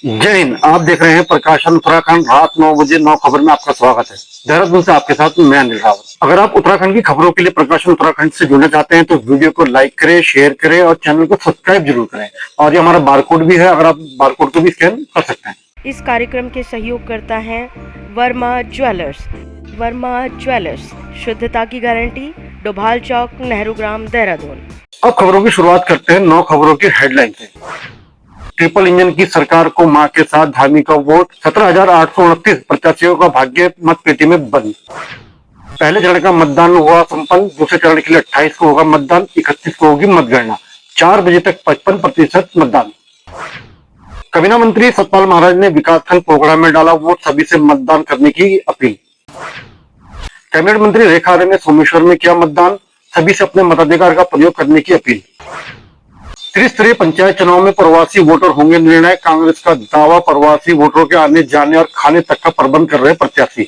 जय हिंद। आप देख रहे हैं प्रकाशन उत्तराखंड। रात 9 बजे 9 खबर में आपका स्वागत है। देहरादून से आपके साथ मैं अनिल रावत। अगर आप उत्तराखंड की खबरों के लिए प्रकाशन उत्तराखंड से जुड़ना चाहते हैं तो वीडियो को लाइक करें, शेयर करें और चैनल को सब्सक्राइब जरूर करें। और ये हमारा बारकोड भी है, अगर आप बारकोड को भी स्कैन कर सकते हैं। इस कार्यक्रम के सहयोग करता है वर्मा ज्वेलर्स। वर्मा ज्वेलर्स, शुद्धता की गारंटी, डोभाल चौक, नेहरू ग्राम, देहरादून। अब खबरों की शुरुआत करते हैं 9 खबरों की हेडलाइन से। ट्रिपल इंजन की सरकार को मां के साथ धामी का वोट, 17,829 प्रत्याशियों का भाग्य मत पेटी में बंद। पहले चरण का मतदान हुआ संपन्न। दूसरे चरण के लिए 28 को होगा मतदान, 31 को होगी मतगणना। 4 बजे तक 55% मतदान। कबीना मंत्री सतपाल महाराज ने विकासखंड पोखड़ा में डाला वोट, सभी से मतदान करने की अपील। कैबिनेट मंत्री रेखा आर्य ने सोमेश्वर में किया मतदान, सभी से अपने मताधिकार का प्रयोग करने की अपील। त्रिस्तरीय पंचायत चुनाव में प्रवासी वोटर होंगे निर्णायक, कांग्रेस का दावा। प्रवासी वोटरों के आने जाने और खाने तक का प्रबंध कर रहे प्रत्याशी।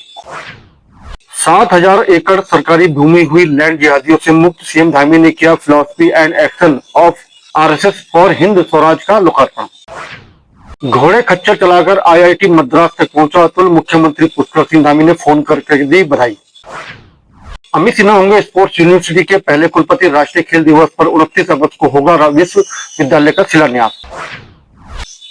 7,000 एकड़ सरकारी भूमि हुई लैंड जिहादियों से मुक्त, सीएम धामी ने किया philosophy and action of RSS for Hind Swaraj का लोकार्पण। घोड़े खच्चर चलाकर आईआईटी मद्रास तक पहुंचा अतुल, मुख्यमंत्री पुष्कर सिंह धामी ने फोन करके दी बधाई। अमित सिन्हा होंगे स्पोर्ट्स यूनिवर्सिटी के पहले कुलपति। राष्ट्रीय खेल दिवस पर 29 अगस्त को होगा विश्वविद्यालय का शिलान्यास।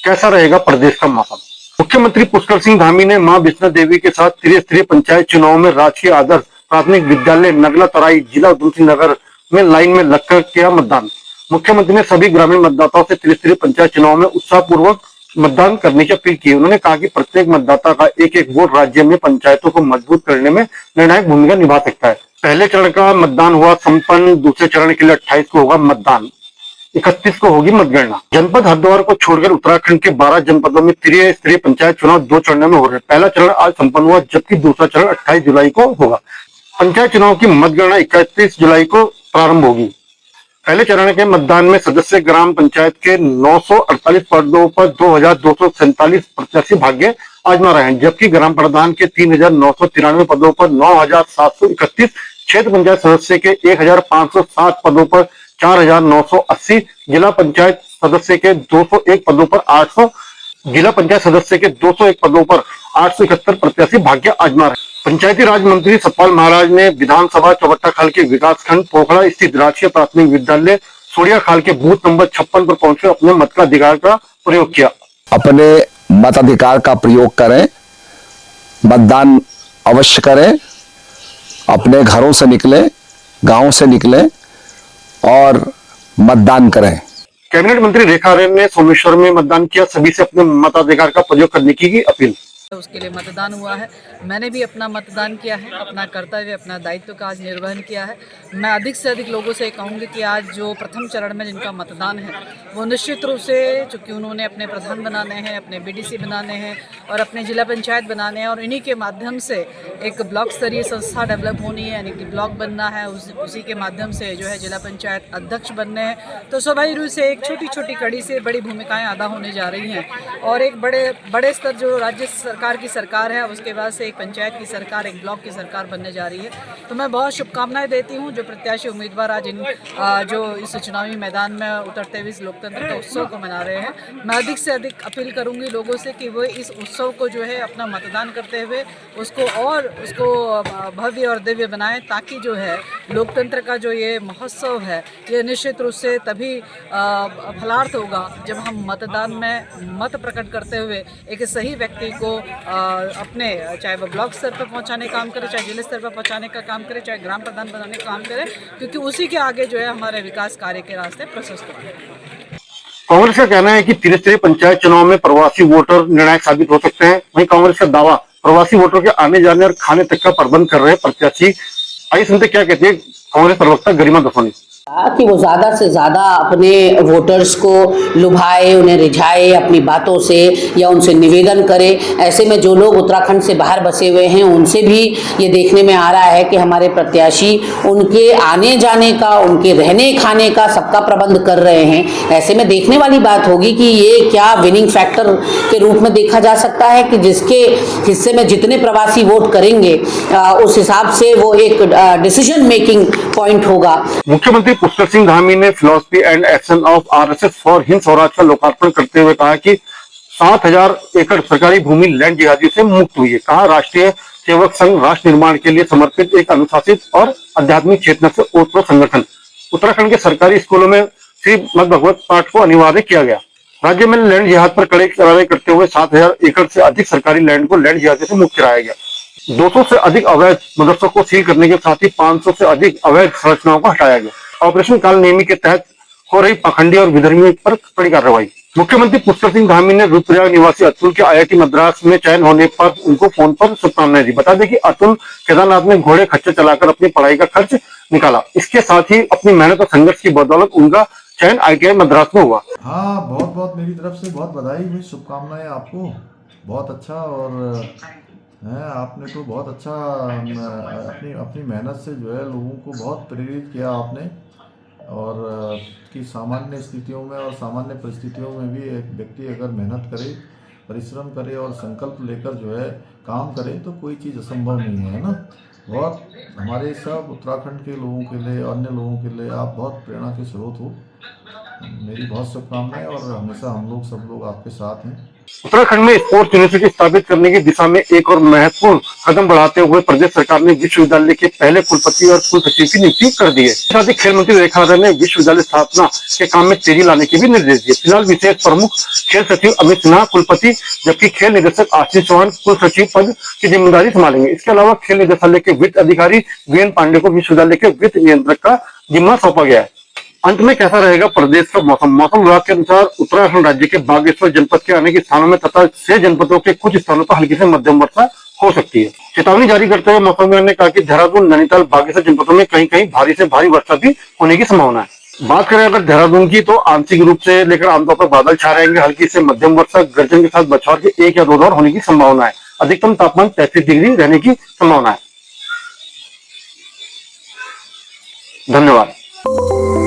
कैसा रहेगा प्रदेश का मौसम? मुख्यमंत्री पुष्कर सिंह धामी ने मां विष्णु देवी के साथ त्रिस्तरीय पंचायत चुनाव में राजकीय आदर्श प्राथमिक विद्यालय नगला तराई जिला उधमसिंह नगर में लाइन में लगकर किया मतदान। मुख्यमंत्री ने सभी ग्रामीण मतदाताओं से त्रिस्तरीय पंचायत चुनाव में उत्साहपूर्वक मतदान करने की अपील की। उन्होंने कहा कि प्रत्येक मतदाता का एक एक वोट राज्य में पंचायतों को मजबूत करने में निर्णायक भूमिका निभा सकता है। पहले चरण का मतदान हुआ संपन्न। दूसरे चरण के लिए 28 को होगा मतदान, 31 को होगी मतगणना। जनपद हरिद्वार को छोड़कर उत्तराखंड के 12 जनपदों में त्रिस्तरीय पंचायत चुनाव 2 चरणों में हो रहे हैं। पहला चरण आज संपन्न हुआ, जबकि दूसरा चरण 28 जुलाई को होगा। पंचायत चुनाव की मतगणना 31 जुलाई को प्रारंभ होगी। पहले चरण के मतदान में सदस्य ग्राम पंचायत के 948 पदों पर 2,247 प्रत्याशी भाग्य आजमा रहे हैं, जबकि ग्राम प्रधान के 3,993 पदों पर 9,731, क्षेत्र पंचायत सदस्य के 1,560 पदों पर 4,980, जिला पंचायत सदस्य के 201 पदों पर 800, जिला पंचायत सदस्य के 201 पदों पर 871 प्रत्याशी भाग्य आजमा रहे हैं। पंचायती राज मंत्री सतपाल महाराज ने विधानसभा चौबट्टा खाल के विकासखंड पोखड़ा स्थित राजकीय प्राथमिक विद्यालय सोड़िया खाल के बूथ नंबर 56 पर पहुंचे अपने मताधिकार का प्रयोग किया। अपने मताधिकार का प्रयोग करें, मतदान अवश्य करें, अपने घरों से निकलें, गांव से निकलें और मतदान करें। कैबिनेट मंत्री रेखा आर्य ने सोमेश्वर में मतदान किया, सभी से अपने मताधिकार का प्रयोग करने की अपील। उसके लिए मतदान हुआ है। मैंने भी अपना मतदान किया है, अपना कर्तव्य, अपना दायित्व का आज निर्वहन किया है। मैं अधिक से अधिक लोगों से कहूँगी कि आज जो प्रथम चरण में जिनका मतदान है वो निश्चित रूप से, चूँकि उन्होंने अपने प्रधान बनाने हैं, अपने बीडीसी बनाने हैं और अपने जिला पंचायत बनाने हैं और इन्हीं के माध्यम से एक ब्लॉक स्तरीय संस्था डेवलप होनी है, यानी कि ब्लॉक बनना है, उसी के माध्यम से जो है जिला पंचायत अध्यक्ष बनने हैं। तो स्वाभाविक रूप से एक छोटी छोटी कड़ी से बड़ी भूमिकाएँ अदा होने जा रही हैं और एक बड़े स्तर जो राज्य सरकार की सरकार है, उसके बाद से एक पंचायत की सरकार, एक ब्लॉक की सरकार बनने जा रही है। तो मैं बहुत शुभकामनाएं देती हूं जो प्रत्याशी उम्मीदवार आज जो इस चुनावी मैदान में उतरते हुए इस लोकतंत्र के उत्सव को मना रहे हैं। मैं अधिक से अधिक अपील करूंगी लोगों से कि वो इस उत्सव को जो है अपना मतदान करते हुए उसको भव्य और दिव्य बनाएं, ताकि जो है लोकतंत्र का जो ये महोत्सव है ये निश्चित रूप से तभी फलार्थ होगा जब हम मतदान में मत प्रकट करते हुए एक सही व्यक्ति को अपने, चाहे वो ब्लॉक स्तर पर पहुंचाने का काम करे, चाहे जिला स्तर पर पहुंचाने का काम करे, चाहे ग्राम प्रधान बनाने का काम करे, क्योंकि उसी के आगे जो है हमारे विकास कार्य के रास्ते प्रशस्त होते हैं। कांग्रेस का कहना है कि त्रिस्तरीय पंचायत चुनाव में प्रवासी वोटर निर्णायक साबित हो सकते हैं। वहीं कांग्रेस का दावा, प्रवासी वोटरों के आने जाने और खाने तक का प्रबंध कर रहे प्रत्याशी। आइए सुनते क्या कहते हैं कांग्रेस प्रवक्ता गरिमा दसोनी। कि वो ज़्यादा से ज़्यादा अपने वोटर्स को लुभाए, उन्हें रिझाए अपनी बातों से या उनसे निवेदन करे। ऐसे में जो लोग उत्तराखंड से बाहर बसे हुए हैं उनसे भी ये देखने में आ रहा है कि हमारे प्रत्याशी उनके आने जाने का, उनके रहने खाने का सबका प्रबंध कर रहे हैं। ऐसे में देखने वाली बात होगी कि ये क्या विनिंग फैक्टर के रूप में देखा जा सकता है कि जिसके हिस्से में जितने प्रवासी वोट करेंगे उस हिसाब से वो एक डिसीजन मेकिंग पॉइंट होगा। मुख्यमंत्री पुष्कर सिंह धामी ने philosophy and action of RSS for Hind Swaraj का लोकार्पण करते हुए कहा कि 7,000 एकड़ सरकारी भूमि लैंड जिहादियों से मुक्त हुई है। कहा, राष्ट्रीय सेवक संघ राष्ट्र निर्माण के लिए समर्पित एक अनुशासित और आध्यात्मिक चेतना से ओतप्रोत संगठन। उत्तराखंड के सरकारी स्कूलों में श्रीमद् भगवत पाठ को अनिवार्य किया गया। राज्य में लैंड जिहाद पर कड़े कार्रवाई करते हुए 7,000 एकड़ से अधिक सरकारी लैंड को लैंड जिहादियों से मुक्त कराया गया। 200 से अधिक अवैध मदरसों को सील करने के साथ ही 500 से अधिक अवैध संरचनाओं को हटाया गया। ऑपरेशन काल नेमी के तहत हो रही पाखंडी और विधर्मियों पर कड़ी कार्रवाई। मुख्यमंत्री पुष्कर सिंह धामी ने रुद्रप्रयाग निवासी अतुल के IIT मद्रास में चयन होने पर उनको फोन पर शुभकामनाएं दी। बता दें कि अतुल केदारनाथ में घोड़े खच्चर चलाकर अपनी पढ़ाई का खर्च निकाला। इसके साथ ही अपनी मेहनत और संघर्ष की बदौलत उनका चयन IIT मद्रास में हुआ। हाँ, बहुत बहुत मेरी तरफ से बहुत बधाई हुई, शुभकामनाएं आपको। बहुत अच्छा, और है आपने तो बहुत अच्छा अपनी मेहनत से जो है लोगों को बहुत प्रेरित किया आपने, और कि सामान्य स्थितियों में और सामान्य परिस्थितियों में भी एक व्यक्ति अगर मेहनत करे, परिश्रम करे और संकल्प लेकर जो है काम करे तो कोई चीज़ असंभव नहीं है ना। बहुत हमारे सब उत्तराखंड के लोगों के लिए, अन्य लोगों के लिए आप बहुत प्रेरणा के स्रोत हो। मेरी बहुत शुभकामनाएं, और हमेशा हम लोग सब लोग आपके साथ हैं। उत्तराखंड में स्पोर्ट्स यूनिवर्सिटी स्थापित करने की दिशा में एक और महत्वपूर्ण कदम बढ़ाते हुए प्रदेश सरकार ने विश्वविद्यालय के पहले कुलपति और कुल सचिव की नियुक्ति कर दी है। साथ ही खेल मंत्री रेखा आर्य ने विश्वविद्यालय स्थापना के काम में तेजी लाने के भी निर्देश दिए। फिलहाल विशेष प्रमुख खेल सचिव अमित सिन्हा कुलपति, जबकि खेल निदेशक आशीष चौहान कुल सचिव पद की जिम्मेदारी संभालेंगे। इसके अलावा खेल निदेशालय के वित्त अधिकारी VN पांडे को विश्वविद्यालय के वित्त नियंत्रक का जिम्मा सौंपा गया है। अंत में कैसा रहेगा प्रदेश का मौसम? मौसम विभाग के अनुसार उत्तराखंड राज्य के बागेश्वर जनपद के अनेक स्थानों में तथा 6 जनपदों के कुछ स्थानों पर हल्की से मध्यम वर्षा हो सकती है। चेतावनी जारी करते हुए मौसम विभाग ने कहा कि देहरादून, नैनीताल, बागेश्वर जनपदों में कहीं कहीं भारी से भारी वर्षा भी होने की संभावना है। बात करें अगर देहरादून की, तो आंशिक रूप से लेकर आमतौर पर बादल छा रहेंगे। हल्की से मध्यम वर्षा, गर्जन के साथ बौछार के 1 या 2 दौर होने की संभावना है। अधिकतम तापमान 33 डिग्री रहने की संभावना है। धन्यवाद।